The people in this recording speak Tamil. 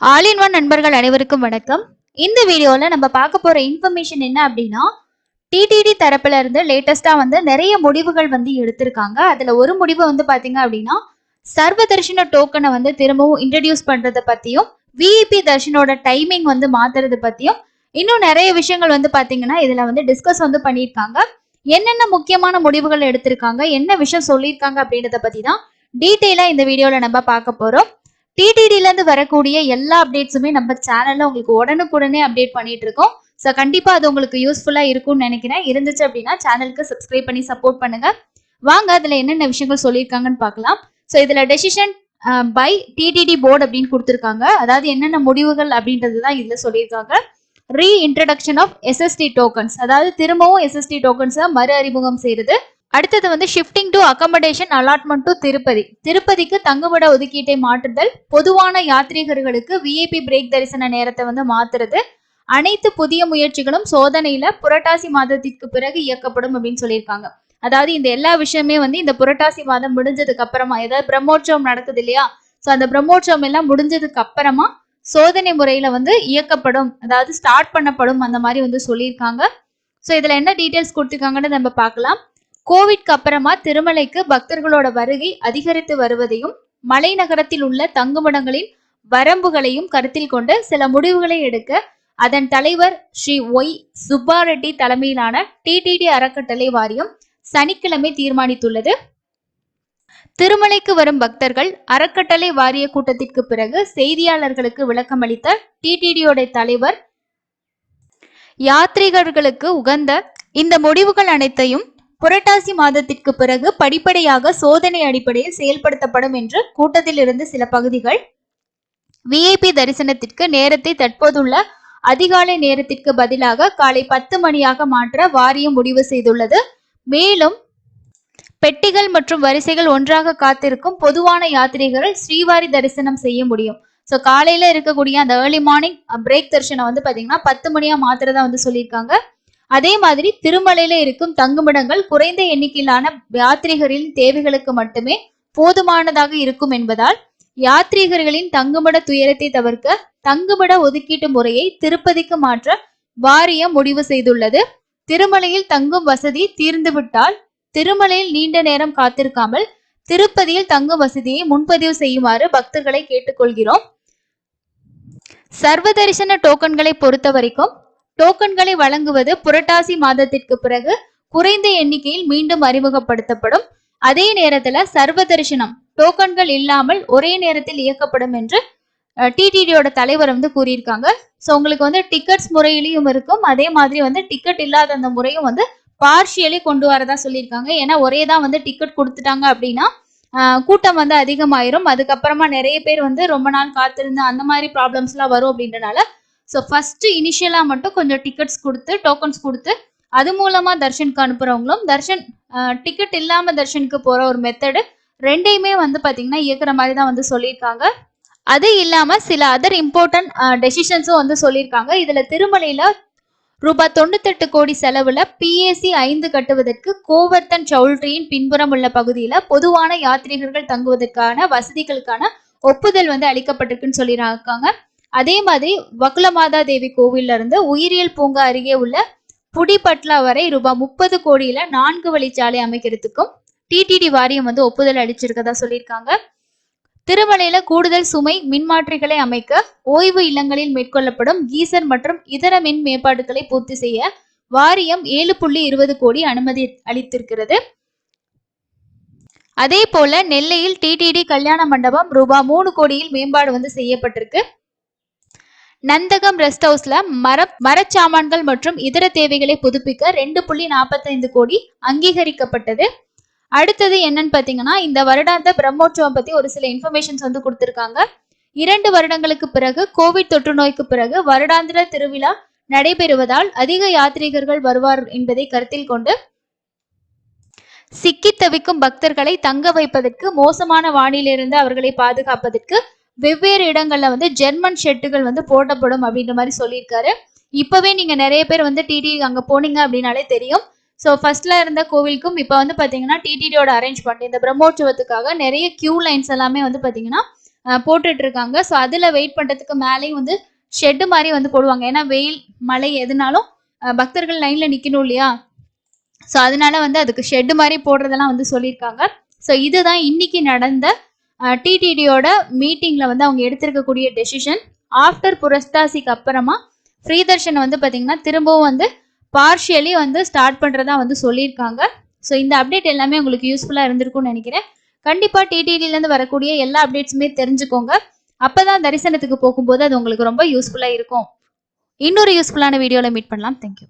ஆல் இன் ஒன் நண்பர்கள் அனைவருக்கும் வணக்கம். இந்த வீடியோல நம்ம பார்க்க போற இன்ஃபர்மேஷன் என்ன அப்படின்னா, டிடிடி தரப்புல இருந்து லேட்டஸ்டா நிறைய முடிவுகள் எடுத்திருக்காங்க. அதுல ஒரு முடிவு பாத்தீங்க அப்படின்னா, சர்வ தர்ஷன டோக்கனை திரும்பவும் இன்ட்ரடியூஸ் பண்றதை பத்தியும், விஐபி தர்ஷனோட டைமிங் மாத்துறது பத்தியும், இன்னும் நிறைய விஷயங்கள் பாத்தீங்கன்னா இதுல டிஸ்கஸ் பண்ணியிருக்காங்க. என்னென்ன முக்கியமான முடிவுகள் எடுத்திருக்காங்க, என்ன விஷயம் சொல்லியிருக்காங்க அப்படின்றத பத்தி தான் டீட்டெயிலா இந்த வீடியோல நம்ம பார்க்க போறோம். டிடிடில இருந்து வரக்கூடிய எல்லா அப்டேட்ஸுமே நம்ம சேனல்ல உங்களுக்கு உடனுக்குடனே அப்டேட் பண்ணிட்டு இருக்கோம். ஸோ கண்டிப்பா அது உங்களுக்கு யூஸ்ஃபுல்லா இருக்கும்னு நினைக்கிறேன். இருந்துச்சு அப்படின்னா சேனலுக்கு சப்ஸ்கிரைப் பண்ணி சப்போர்ட் பண்ணுங்க. வாங்க அதுல என்னென்ன விஷயங்கள் சொல்லியிருக்காங்கன்னு பார்க்கலாம். ஸோ இதுல டெசிஷன் பை டிடிடி போர்டு அப்படின்னு கொடுத்துருக்காங்க. அதாவது என்னென்ன முடிவுகள் அப்படின்றது தான் இதுல சொல்லியிருக்காங்க. ரீஇன்ட்ரடக்ஷன் ஆஃப் எஸ்எஸ்டி டோக்கன்ஸ், அதாவது திரும்பவும் எஸ்எஸ்டி டோக்கன்ஸை மறு அறிமுகம் செய்யறது. அடுத்தது shifting to accommodation allotment to Tirupati. திருப்பதிக்கு தங்குமிட ஒதுக்கீட்டை மாற்றுதல், பொதுவான யாத்ரீகர்களுக்கு விஐபி பிரேக் தரிசன நேரத்தை மாத்துறது. அனைத்து புதிய முயற்சிகளும் சோதனையில புரட்டாசி மாதத்திற்கு பிறகு இயக்கப்படும் அப்படின்னு சொல்லியிருக்காங்க. அதாவது இந்த எல்லா விஷயமே இந்த புரட்டாசி மாதம் முடிஞ்சதுக்கு அப்புறமா, ஏதாவது பிரம்மோற்சவம் நடக்குது இல்லையா, சோ அந்த பிரம்மோற்சவம் எல்லாம் முடிஞ்சதுக்கு அப்புறமா சோதனை முறையில இயக்கப்படும், அதாவது ஸ்டார்ட் பண்ணப்படும், அந்த மாதிரி சொல்லியிருக்காங்க. ஸோ இதுல என்ன டீடைல்ஸ் கொடுத்துருக்காங்கன்னு நம்ம பார்க்கலாம். கோவிட்க்கு அப்புறமா திருமலைக்கு பக்தர்களோட வருகை அதிகரித்து வருவதையும், மலைநகரத்தில் உள்ள தங்குமிடங்களின் வரம்புகளையும் கருத்தில் கொண்டு சில முடிவுகளை எடுக்க அதன் தலைவர் ஸ்ரீ ஒய் சுப்பாரெட்டி தலைமையிலான டிடிடி அறக்கட்டளை வாரியம் சனிக்கிழமை தீர்மானித்துள்ளது. திருமலைக்கு வரும் பக்தர்கள் அறக்கட்டளை வாரிய கூட்டத்திற்கு பிறகு செய்தியாளர்களுக்கு விளக்கம் அளித்த டிடிடியோட தலைவர், யாத்ரீகர்களுக்கு உகந்த இந்த முடிவுகள் அனைத்தையும் புரட்டாசி மாதத்திற்கு பிறகு படிப்படியாக சோதனை அடிப்படையில் செயல்படுத்தப்படும் என்று கூட்டத்தில் இருந்து சில பகுதிகள் விஐபி தரிசனத்திற்கு நேரத்தை தற்போதுள்ள அதிகாலை நேரத்திற்கு பதிலாக காலை 10 மணியாக மாற்ற வாரியம் முடிவு செய்துள்ளது. மேலும் பெட்டிகள் மற்றும் வரிசைகள் ஒன்றாக காத்திருக்கும் பொதுவான யாத்ரீகர்கள் ஸ்ரீவாரி தரிசனம் செய்ய முடியும். ஸோ காலையில இருக்கக்கூடிய அந்த ஏர்லி மார்னிங் பிரேக் தரிசனம் பாத்தீங்கன்னா 10 மணியா மாத்திரதா சொல்லியிருக்காங்க. அதே மாதிரி திருமலையில இருக்கும் தங்குமிடங்கள் குறைந்த எண்ணிக்கையிலான யாத்ரீகரின் தேவைகளுக்கு மட்டுமே போதுமானதாக இருக்கும் என்பதால் யாத்ரீகர்களின் தங்குமிட துயரத்தை தவிர்க்க தங்குமிட ஒதுக்கீட்டு முறையை திருப்பதிக்கு மாற்ற வாரியம் முடிவு செய்துள்ளது. திருமலையில் தங்கும் வசதி தீர்ந்துவிட்டால் திருமலையில் நீண்ட நேரம் காத்திருக்காமல் திருப்பதியில் தங்கும் வசதியை முன்பதிவு செய்யுமாறு பக்தர்களை கேட்டுக்கொள்கிறோம். சர்வ தரிசன டோக்கன்களை பொறுத்த வரைக்கும் டோக்கன்களை வழங்குவது புரட்டாசி மாதத்திற்கு பிறகு குறைந்த எண்ணிக்கையில் மீண்டும் அறிமுகப்படுத்தப்படும். அதே நேரத்துல சர்வ தரிசனம் டோக்கன்கள் இல்லாமல் ஒரே நேரத்தில் இயக்கப்படும் என்று டிடிடியோட தலைவர் கூறியிருக்காங்க. ஸோ உங்களுக்கு டிக்கெட்ஸ் முறையிலையும் இருக்கும், அதே மாதிரி டிக்கெட் இல்லாத அந்த முறையும் பார்ஷியலி கொண்டு வரதா சொல்லியிருக்காங்க. ஏன்னா ஒரே தான் டிக்கெட் கொடுத்துட்டாங்க அப்படின்னா கூட்டம் அதிகமாயிரும். அதுக்கப்புறமா நிறைய பேர் ரொம்ப நாள் காத்திருந்து அந்த மாதிரி ப்ராப்ளம்ஸ் எல்லாம் வரும் அப்படின்றனால ஸோ ஃபர்ஸ்ட் இனிஷியலா மட்டும் கொஞ்சம் டிக்கெட்ஸ் கொடுத்து டோக்கன்ஸ் கொடுத்து அது மூலமா தர்ஷனுக்கு அனுப்புறவங்களும், தர்ஷன் டிக்கெட் இல்லாம தர்ஷனுக்கு போற ஒரு மெத்தடு ரெண்டையுமே பாத்தீங்கன்னா இயக்குற மாதிரி தான் சொல்லியிருக்காங்க. அது இல்லாம சில அதர் இம்பார்ட்டன்ட் டெசிஷன்ஸும் சொல்லியிருக்காங்க. இதுல திருமலையில ரூபாய் 98 கோடி செலவுல PAC 5 கட்டுவதற்கு கோவர்த்தன் சவுல்ட்ரியின் பின்புறம் உள்ள பகுதியில பொதுவான யாத்ரீகர்கள் தங்குவதற்கான வசதிகளுக்கான ஒப்புதல் அளிக்கப்பட்டிருக்குன்னு சொல்லியிருக்காங்க. அதே மாதிரி வக்குலமாதா தேவி கோவில்ல இருந்து உயிரியல் பூங்கா அருகே உள்ள புடிபட்லா வரை ரூபாய் 30 கோடியில 4 வழிச்சாலை அமைக்கிறதுக்கும் டிடிடி வாரியம் ஒப்புதல் அளிச்சிருக்கதா சொல்லியிருக்காங்க. திருமலையில கூடுதல் சுமை மின்மாற்றிகளை அமைக்க ஓய்வு இல்லங்களில் மேற்கொள்ளப்படும் கீசர் மற்றும் இதர மின் மேம்பாடுகளை பூர்த்தி செய்ய வாரியம் 7.20 கோடி அனுமதி அளித்திருக்கிறது. அதே போல நெல்லையில் டிடிடி கல்யாண மண்டபம் ரூபாய் 3 கோடியில் மேம்பாடு செய்யப்பட்டிருக்கு. நந்தகம் ரெஸ்ட் ஹவுஸ்ல மரச்சாமான்கள் மற்றும் இதர தேவைகளை புதுப்பிக்க 2.45 கோடி அங்கீகரிக்கப்பட்டது. அடுத்தது என்னன்னு பாத்தீங்கன்னா, இந்த வருடாந்த பிரம்மோற்சவம் பத்தி ஒரு சில இன்ஃபர்மேஷன்ஸ் கொடுத்திருக்காங்க. 2 வருடங்களுக்கு பிறகு கோவிட் தொற்று நோய்க்கு பிறகு வருடாந்திர திருவிழா நடைபெறுவதால் அதிக யாத்ரீகர்கள் வருவார் என்பதை கருத்தில் கொண்டு சிக்கி தவிக்கும் பக்தர்களை தங்க வைப்பதற்கு, மோசமான வானிலிருந்து அவர்களை பாதுகாப்பதற்கு வெவ்வேறு இடங்கள்ல ஜெர்மன் ஷெட்டுகள் போடப்படும் அப்படின்ற மாதிரி சொல்லியிருக்காரு. இப்பவே நீங்க நிறைய பேர் டிடி அங்க போனீங்க அப்படின்னாலே தெரியும். ஸோ ஃபர்ஸ்ட்ல இருந்த கோவிலுக்கும் இப்போ பாத்தீங்கன்னா டிடிடியோட அரேஞ்ச்மெண்ட் இந்த பிரம்மோற்சவத்துக்காக நிறைய கியூ லைன்ஸ் எல்லாமே பாத்தீங்கன்னா போட்டுட்டு இருக்காங்க. ஸோ அதில் வெயிட் பண்ணுறதுக்கு மேலேயும் வந்து ஷெட்டு மாதிரி வந்து போடுவாங்க. ஏன்னா வெயில் மழை எதுனாலும் பக்தர்கள் லைனில் நிற்கணும் இல்லையா? ஸோ அதனால வந்து அதுக்கு ஷெட்டு மாதிரி போடுறதெல்லாம் வந்து சொல்லியிருக்காங்க. ஸோ இதுதான் இன்னைக்கு நடந்த டிடிடியோட மீட்டிங்கில் வந்து அவங்க எடுத்திருக்கக்கூடிய டெசிஷன். ஆஃப்டர் புரஸ்டாசிக்கு அப்புறமா ஃப்ரீ தர்ஷன் வந்து பார்த்தீங்கன்னா திரும்பவும் வந்து பார்ஷியலி வந்து ஸ்டார்ட் பண்ணுறதா வந்து சொல்லியிருக்காங்க. ஸோ இந்த அப்டேட் எல்லாமே உங்களுக்கு யூஸ்ஃபுல்லாக இருந்திருக்கும்னு நினைக்கிறேன். கண்டிப்பாக டிடிடிலேருந்து வரக்கூடிய எல்லா அப்டேட்ஸுமே தெரிஞ்சுக்கோங்க. அப்போ தான் தரிசனத்துக்கு போகும்போது அது உங்களுக்கு ரொம்ப யூஸ்ஃபுல்லாக இருக்கும். இன்னொரு யூஸ்ஃபுல்லான வீடியோவில் மீட் பண்ணலாம். தேங்க்யூ.